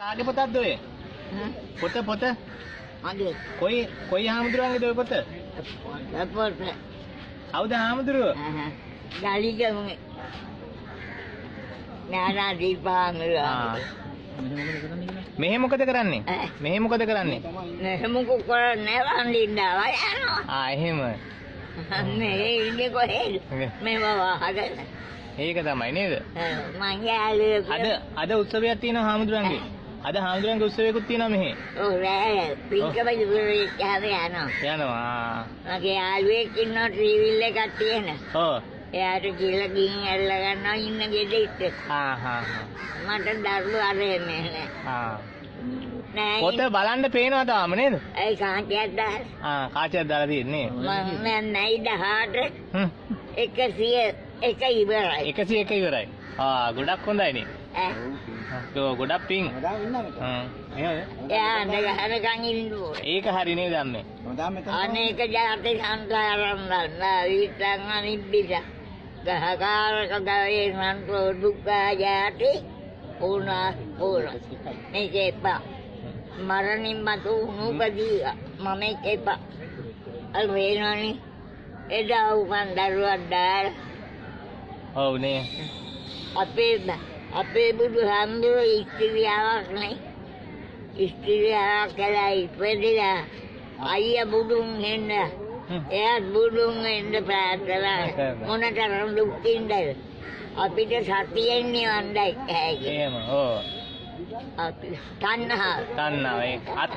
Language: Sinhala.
කාගේ පොතක්ද ඔය? පොත මගේ කොයි හාමුදුරුවන්ගේද ඔය පොත? පොත කවුද හාමුදුරුවෝ? ගලිගමුගේ ඥානා දීපාංගලා. මෙහෙ මොකද කරන්නේ? මෙහෙ මොකද කරන්නේ? මෙහෙමකෝ කරන්නේ වන්දින්නවා යනවා. එහෙම. මේ ඉන්නේ කොහෙද? මේව වහගෙන. ඒක තමයි නේද? මං යාළුවෙක්. අද උත්සවයක් තියෙනවා හාමුදුරුවන්ගේ. අද හාමුදුරුවන්ගේ උත්සවයකුත් තියෙනවා මෙහෙ. ඔව් රෑ පින්කම ඉවරයි යනවා. යනවා. මගේ යාළුවෙක් ඉන්නවා ට්‍රීවිල් එකක් තියෙන. ඔව්. එයාට කියලා ගිහින් ඇල්ල ගන්නවා ඉන්න ගෙදෙට්ට. මට දරුවෝ අරෙන්නේ නැහැ. නෑ. පොත බලන්න පේනවා තාම නේද? ඒ කාන්තියක් දාලා. කාචයක් දාලා තියෙන්නේ. මම නැයි 18 101 ඉවරයි. 101 ඉවරයි. ගොඩක් හොඳයිනේ. ගොඩක් පිං. එයා අඳගහනකන් ඉන්නවා. ඒක හරි නේද අම්මේ? අනේක ජාති සංසාරම් විතං අනිබ්බිස. ගහකාරක ගවේ සන්තෝ දුක්ඛ ජාති උනා මේක එපා. මරණින් මතු නූපදී මම එපා. අල් වේනවනේ. එදා උපන් දරුවක් දාලා. ඔව් නේ. අපේ බුදුහාමුදුරුවෝ ඉස්තිරියාවක් නේ. ඉස්තිරියාවක් කළා ඉපදිලා අයියා බුදුන් හෙන්න. එයාත් බුදුන් වෙන්න ප්‍රාර්ථනා මොනතරම් දුක් විඳලා අපිට සතියෙන් නිවන් දැක්කයි. එහෙම ඔව්. අපි තණ්හාව ඒක